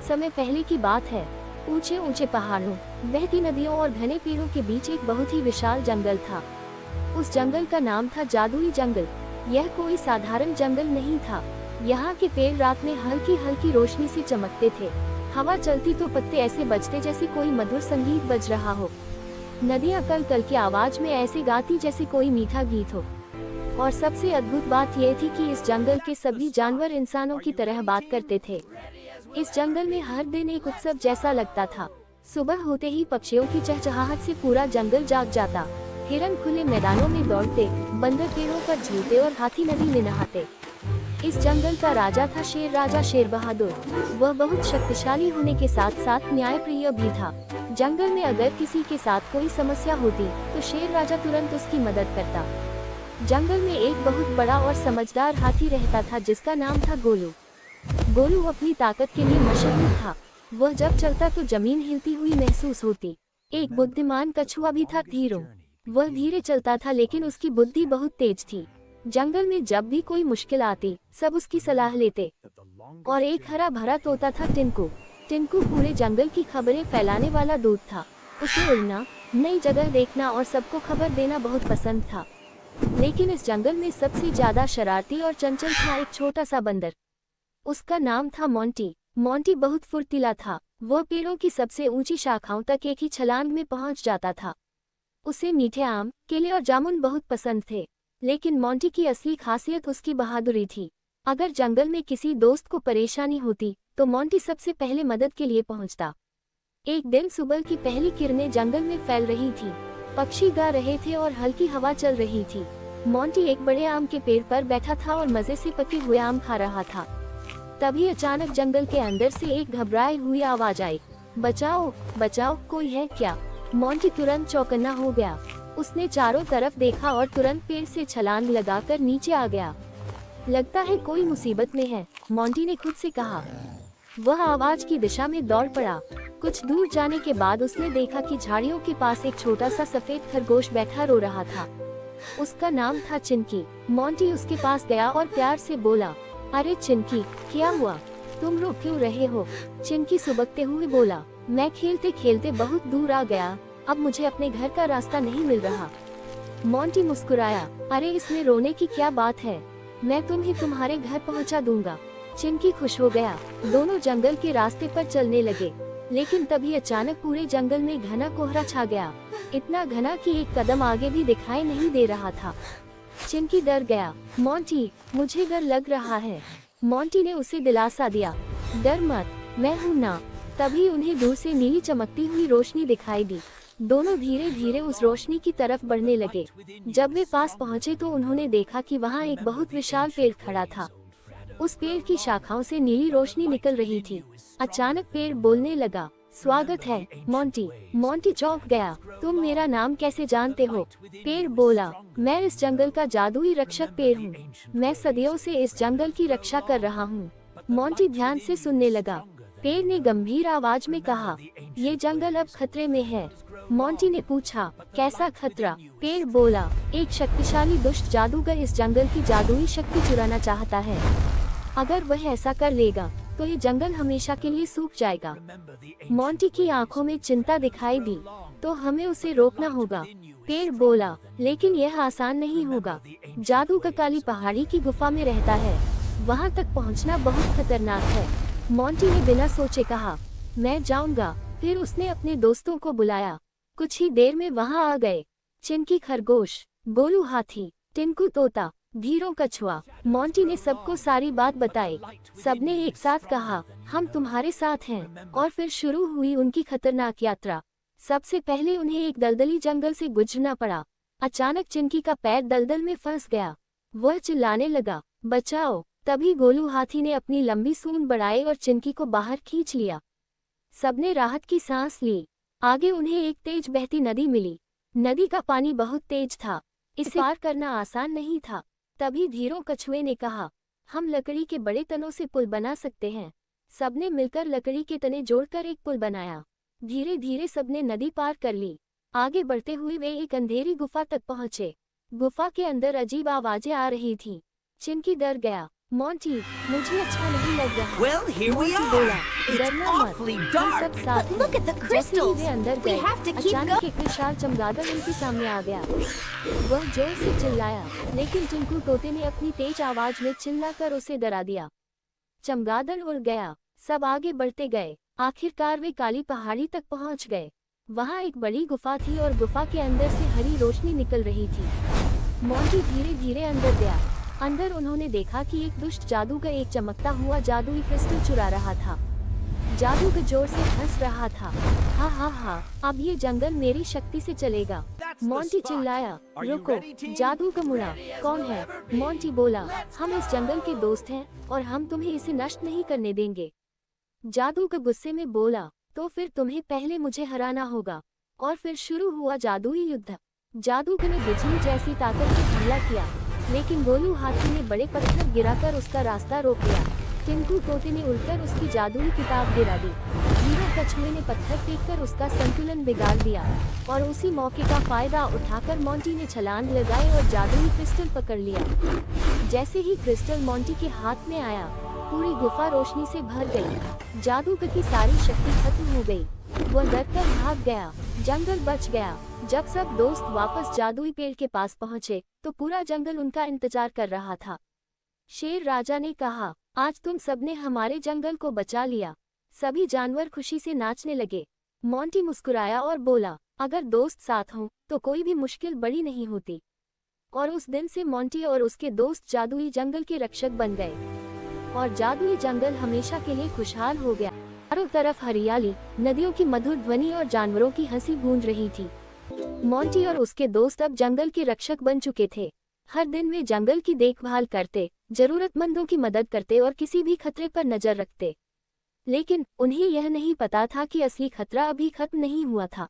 समय पहले की बात है। ऊंचे ऊंचे पहाड़ों, बहती नदियों और घने पेड़ों के बीच एक बहुत ही विशाल जंगल था। उस जंगल का नाम था जादुई जंगल। यह कोई साधारण जंगल नहीं था। यहाँ के पेड़ रात में हल्की हल्की रोशनी से चमकते थे। हवा चलती तो पत्ते ऐसे बजते जैसे कोई मधुर संगीत बज रहा हो। नदियाँ कल कल की आवाज में ऐसे गाती जैसे कोई मीठा गीत हो। और सबसे अद्भुत बात यह थी कि इस जंगल के सभी जानवर इंसानों की तरह बात करते थे। इस जंगल में हर दिन एक उत्सव जैसा लगता था। सुबह होते ही पक्षियों की चहचहाहट से पूरा जंगल जाग जाता। हिरन खुले मैदानों में दौड़ते, बंदर पेड़ों पर झूलते और हाथी नदी में नहाते। इस जंगल का राजा था शेर राजा शेर बहादुर। वह बहुत शक्तिशाली होने के साथ साथ न्यायप्रिय भी था। जंगल में अगर किसी के साथ कोई समस्या होती तो शेर राजा तुरंत उसकी मदद करता। जंगल में एक बहुत बड़ा और समझदार हाथी रहता था जिसका नाम था गोलू। गोलू अपनी ताकत के लिए मशहूर था। वह जब चलता तो जमीन हिलती हुई महसूस होती। एक बुद्धिमान कछुआ भी था धीरो। वह धीरे चलता था लेकिन उसकी बुद्धि बहुत तेज थी। जंगल में जब भी कोई मुश्किल आती सब उसकी सलाह लेते। और एक हरा भरा तोता था टिंकू। टिंकू पूरे जंगल की खबरें फैलाने वाला दूत था। उसे उड़ना, नई जगह देखना और सबको खबर देना बहुत पसंद था। लेकिन इस जंगल में सबसे ज्यादा शरारती और चंचल था एक छोटा सा बंदर। उसका नाम था मोंटी। मोंटी बहुत फुर्तीला था। वह पेड़ों की सबसे ऊंची शाखाओं तक एक ही छलांग में पहुंच जाता था। उसे मीठे आम, केले और जामुन बहुत पसंद थे। लेकिन मोंटी की असली खासियत उसकी बहादुरी थी। अगर जंगल में किसी दोस्त को परेशानी होती तो मोंटी सबसे पहले मदद के लिए पहुंचता। एक दिन सुबह की पहली किरणें जंगल में फैल रही थी। पक्षी गा रहे थे और हल्की हवा चल रही थी। मोंटी एक बड़े आम के पेड़ पर बैठा था और मजे से पके हुए आम खा रहा था। तभी अचानक जंगल के अंदर से एक घबराई हुई आवाज आई, बचाओ बचाओ, कोई है क्या? मोंटी तुरंत चौकन्ना हो गया। उसने चारों तरफ देखा और तुरंत पेड़ से छलांग लगाकर नीचे आ गया। लगता है कोई मुसीबत में है, मोंटी ने खुद से कहा। वह आवाज की दिशा में दौड़ पड़ा। कुछ दूर जाने के बाद उसने देखा कि झाड़ियों के पास एक छोटा सा सफेद खरगोश बैठा रो रहा था। उसका नाम था चिंकी। मोंटी उसके पास गया और प्यार से बोला, अरे चिंकी, क्या हुआ? तुम रो क्यों रहे हो? चिंकी सुबकते हुए बोला, मैं खेलते खेलते बहुत दूर आ गया, अब मुझे अपने घर का रास्ता नहीं मिल रहा। मोंटी मुस्कुराया, अरे इसमें रोने की क्या बात है, मैं तुम्हें तुम्हारे घर पहुंचा दूंगा। चिंकी खुश हो गया। दोनों जंगल के रास्ते पर चलने लगे। लेकिन तभी अचानक पूरे जंगल में घना कोहरा छा गया। इतना घना कि एक कदम आगे भी दिखाई नहीं दे रहा था। चिंकी डर गया। मोंटी, मुझे डर लग रहा है। मोंटी ने उसे दिलासा दिया, डर मत, मैं हूँ ना। तभी उन्हें दूर से नीली चमकती हुई रोशनी दिखाई दी। दोनों धीरे धीरे उस रोशनी की तरफ बढ़ने लगे। जब वे पास पहुँचे तो उन्होंने देखा कि वहाँ एक बहुत विशाल पेड़ खड़ा था। उस पेड़ की शाखाओं से नीली रोशनी निकल रही थी। अचानक पेड़ बोलने लगा, स्वागत है मोंटी। मोंटी चौंक गया, तुम मेरा नाम कैसे जानते हो? पेड़ बोला, मैं इस जंगल का जादुई रक्षक पेड़ हूँ। मैं सदियों से इस जंगल की रक्षा कर रहा हूँ। मोंटी ध्यान से सुनने लगा। पेड़ ने गंभीर आवाज में कहा, ये जंगल अब खतरे में है। मोंटी ने पूछा, कैसा खतरा? पेड़ बोला, एक शक्तिशाली दुष्ट जादूगर इस जंगल की जादुई शक्ति चुराना चाहता है। अगर वह ऐसा कर लेगा तो ये जंगल हमेशा के लिए सूख जाएगा। मोंटी की आंखों में चिंता दिखाई दी, तो हमें उसे रोकना होगा। पेड़ बोला, लेकिन यह आसान नहीं होगा। जादू का काली पहाड़ी की गुफा में रहता है, वहाँ तक पहुँचना बहुत खतरनाक है। मोंटी ने बिना सोचे कहा, मैं जाऊंगा। फिर उसने अपने दोस्तों को बुलाया। कुछ ही देर में वहाँ आ गए चिंकी खरगोश, गोलू हाथी, टिंकू तोता, धीरो कछुआ। मोंटी ने सबको सारी बात बताई। सबने एक साथ कहा, हम तुम्हारे साथ हैं। और फिर शुरू हुई उनकी खतरनाक यात्रा। सबसे पहले उन्हें एक दलदली जंगल से गुजरना पड़ा। अचानक चिंकी का पैर दलदल में फंस गया। वह चिल्लाने लगा, बचाओ। तभी गोलू हाथी ने अपनी लंबी सूंड बढ़ाई और चिंकी को बाहर खींच लिया। सबने राहत की सांस ली। आगे उन्हें एक तेज बहती नदी मिली। नदी का पानी बहुत तेज था, इसे पार करना आसान नहीं था। तभी धीरो कछुए ने कहा, हम लकड़ी के बड़े तनों से पुल बना सकते हैं। सबने मिलकर लकड़ी के तने जोड़कर एक पुल बनाया। धीरे धीरे सबने नदी पार कर ली। आगे बढ़ते हुए वे एक अंधेरी गुफा तक पहुंचे। गुफा के अंदर अजीब आवाजें आ रही थीं। चिंकी डर गया। मोंटी, मुझे अच्छा नहीं लग रहा। Well, here we Monty are. बोला, It's डरना मत, awfully हम dark. सब साथ But look हैं। at the जैसे ही crystals. वे अंदर We गए, have to keep अचानक एक विशाल चमगादड़ उनके सामने आ गया। वह जोर से चिल्लाया, लेकिन टिंकू तोते ने अपनी तेज आवाज में चिल्लाकर उसे डरा दिया। चमगादड़ उड़ गया। सब आगे बढ़ते गए। आखिरकार वे काली पहाड़ी तक पहुंच गए। वहां एक बड़ी गुफा थी और गुफा के अंदर से हरी रोशनी निकल रही थी। मोंटी धीरे धीरे अंदर गया। अंदर उन्होंने देखा कि एक दुष्ट जादूगर एक चमकता हुआ जादुई क्रिस्टल चुरा रहा था। जादूगर जोर से हंस रहा था। हा हा हा, अब ये जंगल मेरी शक्ति से चलेगा। मोंटी चिल्लाया, रुको, जादूगर मुड़ा, कौन है? मोंटी बोला, हम इस जंगल के दोस्त हैं और हम तुम्हें इसे नष्ट नहीं करने देंगे। जादूगर गुस्से में बोला, तो फिर तुम्हें पहले मुझे हराना होगा। और फिर शुरू हुआ जादुई युद्ध। जादूगर ने बिजली जैसी ताकत से हमला किया, लेकिन गोलू हाथी ने बड़े पत्थर गिराकर उसका रास्ता रोक लिया। टिंकू तोते ने उड़कर उसकी जादुई किताब गिरा दी। हीरो कछुए ने पत्थर फेंककर उसका संतुलन बिगाड़ दिया और उसी मौके का फायदा उठाकर मोंटी ने छलांग लगाई और जादुई क्रिस्टल पकड़ लिया। जैसे ही क्रिस्टल मोंटी के हाथ में आया, पूरी गुफा रोशनी से भर गई। जादूगर की सारी शक्ति खत्म हो गई। वह डरकर भाग गया। जंगल बच गया। जब सब दोस्त वापस जादुई पेड़ के पास पहुंचे, तो पूरा जंगल उनका इंतजार कर रहा था। शेर राजा ने कहा, आज तुम सबने हमारे जंगल को बचा लिया। सभी जानवर खुशी से नाचने लगे। मोंटी मुस्कुराया और बोला, अगर दोस्त साथ हों, तो कोई भी मुश्किल बड़ी नहीं होती। और उस दिन से मोंटी और उसके दोस्त जादुई जंगल के रक्षक बन गए और जादुई जंगल हमेशा के लिए खुशहाल हो गया। चारों तरफ हरियाली, नदियों की मधुर ध्वनि और जानवरों की हंसी गूंज रही थी। मोंटी और उसके दोस्त अब जंगल के रक्षक बन चुके थे। हर दिन वे जंगल की देखभाल करते, जरूरतमंदों की मदद करते और किसी भी खतरे पर नजर रखते। लेकिन उन्हें यह नहीं पता था कि असली खतरा अभी खत्म नहीं हुआ था।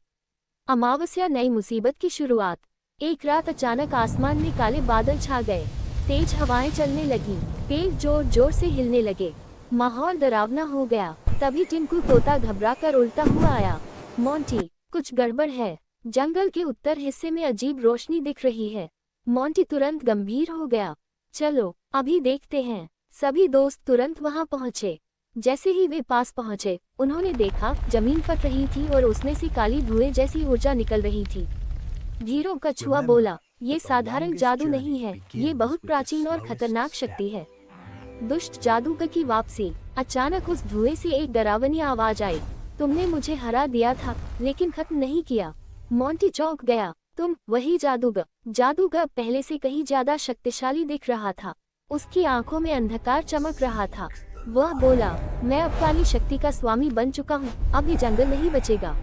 अमावस्या, नई मुसीबत की शुरुआत। एक रात अचानक आसमान में काले बादल छा गए। तेज हवाएं चलने लगीं, पेड़ जोर जोर से हिलने लगे। माहौल डरावना हो गया। तभी टिंकू तोता घबराकर उड़ता हुआ आया। मोंटी, कुछ गड़बड़ है। जंगल के उत्तर हिस्से में अजीब रोशनी दिख रही है। मोंटी तुरंत गंभीर हो गया। चलो, अभी देखते हैं। सभी दोस्त तुरंत वहां पहुंचे। जैसे ही वे पास पहुंचे, उन्होंने देखा जमीन फट रही थी और उसमें से काली धुएं जैसी ऊर्जा निकल रही थी। हीरो कछुआ बोला, ये साधारण जादू नहीं है, ये बहुत प्राचीन और खतरनाक शक्ति है। दुष्ट जादूगर की वापसी। अचानक उस धुएं से एक डरावनी आवाज आई, तुमने मुझे हरा दिया था, लेकिन खत्म नहीं किया। मोंटी चौंक गया। तुम, वही जादूगर। जादूगर पहले से कहीं ज्यादा शक्तिशाली दिख रहा था। उसकी आंखों में अंधकार चमक रहा था। वह बोला, मैं अब काली शक्ति का स्वामी बन चुका हूँ, अब ये जंगल नहीं बचेगा।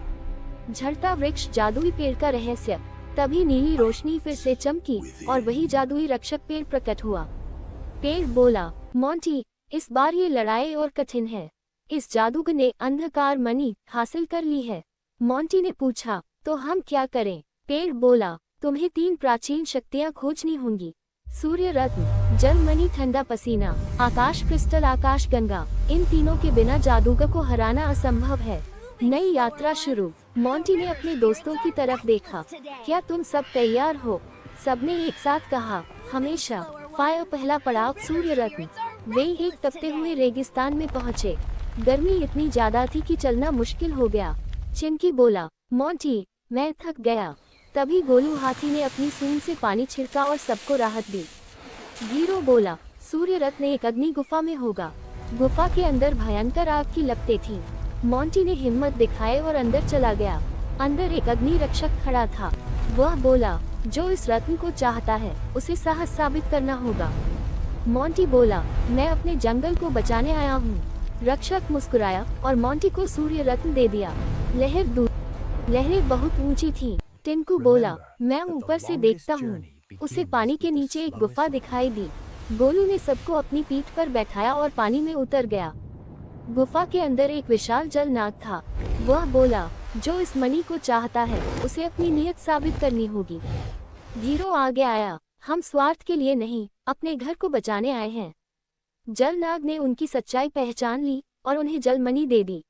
झड़ता वृक्ष, जादुई पेड़ का रहस्य। तभी नीली रोशनी फिर से चमकी और वही जादुई रक्षक पेड़ प्रकट हुआ। पेड़ बोला, मोंटी, इस बार ये लड़ाई और कठिन है। इस जादूगर ने अंधकार मणि हासिल कर ली है। मोंटी ने पूछा, तो हम क्या करें? पेड़ बोला, तुम्हें 3 प्राचीन शक्तियाँ खोजनी होंगी। सूर्य रत्न, जल मणि, ठंडा पसीना, आकाश क्रिस्टल, आकाश गंगा। इन तीनों के बिना जादूगर को हराना असंभव है। नई यात्रा शुरू। मोंटी ने अपने दोस्तों की तरफ देखा। क्या तुम सब तैयार हो? सबने एक साथ कहा, हमेशा। फायर, पहला पड़ाव, सूर्य रत्न। वे एक तपते हुए रेगिस्तान में पहुंचे। गर्मी इतनी ज्यादा थी कि चलना मुश्किल हो गया। चिंकी बोला, मोंटी, मैं थक गया। तभी गोलू हाथी ने अपनी सूंड से पानी छिड़का और सबको राहत दी। हीरो बोला, सूर्य रत्न एक अग्नि गुफा में होगा। गुफा के अंदर भयंकर आग की लपटें थीं। मोंटी ने हिम्मत दिखाई और अंदर चला गया। अंदर एक अग्नि रक्षक खड़ा था। वह बोला, जो इस रत्न को चाहता है, उसे साहस साबित करना होगा। मोंटी बोला, मैं अपने जंगल को बचाने आया हूँ। रक्षक मुस्कुराया और मोंटी को सूर्य रत्न दे दिया। लहरें बहुत ऊंची थीं। टिंकू बोला, मैं ऊपर से देखता हूँ। उसे पानी के नीचे एक गुफा दिखाई दी। गोलू ने सबको अपनी पीठ पर बैठाया और पानी में उतर गया। गुफा के अंदर एक विशाल जल नाग था। वह बोला, जो इस मणि को चाहता है, उसे अपनी नीयत साबित करनी होगी। हीरो आगे आया, हम स्वार्थ के लिए नहीं, अपने घर को बचाने आए हैं। जल नाग ने उनकी सच्चाई पहचान ली और उन्हें जल मणि दे दी।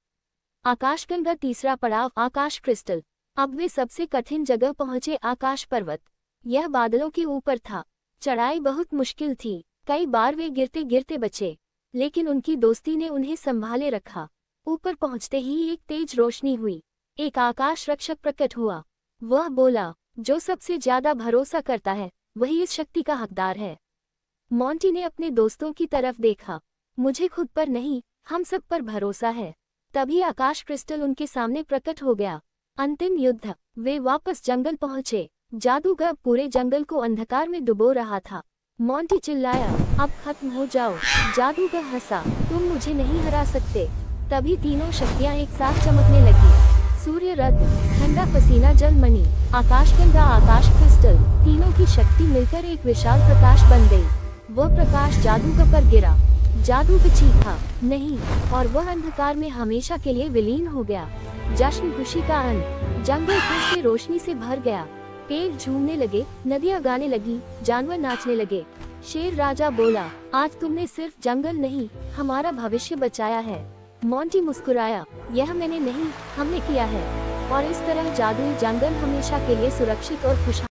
आकाशगंगा, तीसरा पड़ाव, आकाश क्रिस्टल। अब वे सबसे कठिन जगह पहुंचे, आकाश पर्वत। यह बादलों के ऊपर था। चढ़ाई बहुत मुश्किल थी। कई बार वे गिरते गिरते बचे, लेकिन उनकी दोस्ती ने उन्हें संभाले रखा। ऊपर पहुंचते ही एक तेज रोशनी हुई। एक आकाश रक्षक प्रकट हुआ। वह बोला, जो सबसे ज्यादा भरोसा करता है वही इस शक्ति का हकदार है। मोंटी ने अपने दोस्तों की तरफ देखा। मुझे खुद पर नहीं, हम सब पर भरोसा है। तभी आकाश क्रिस्टल उनके सामने प्रकट हो गया। अंतिम युद्ध। वे वापस जंगल पहुंचे। जादूगर पूरे जंगल को अंधकार में डुबो रहा था। मोंटी चिल्लाया, अब खत्म हो जाओ। जादूगर हंसा, तुम मुझे नहीं हरा सकते। तभी तीनों शक्तियां एक साथ चमकने लगी। सूर्य रत्न, ठंडा पसीना जल मणि, आकाशगंगा आकाश क्रिस्टल, तीनों की शक्ति मिलकर एक विशाल प्रकाश बन गई। वह प्रकाश जादूगर पर गिरा। जादूगर चीखा, नहीं, और वह अंधकार में हमेशा के लिए विलीन हो गया। जश्न खुशी का अंत। जंगल फिर से रोशनी से भर गया। पेड़ झूमने लगे, नदियां गाने लगी, जानवर नाचने लगे। शेर राजा बोला, आज तुमने सिर्फ जंगल नहीं, हमारा भविष्य बचाया है। मोंटी मुस्कुराया, यह मैंने नहीं, हमने किया है। और इस तरह जादुई जंगल हमेशा के लिए सुरक्षित और खुशहाल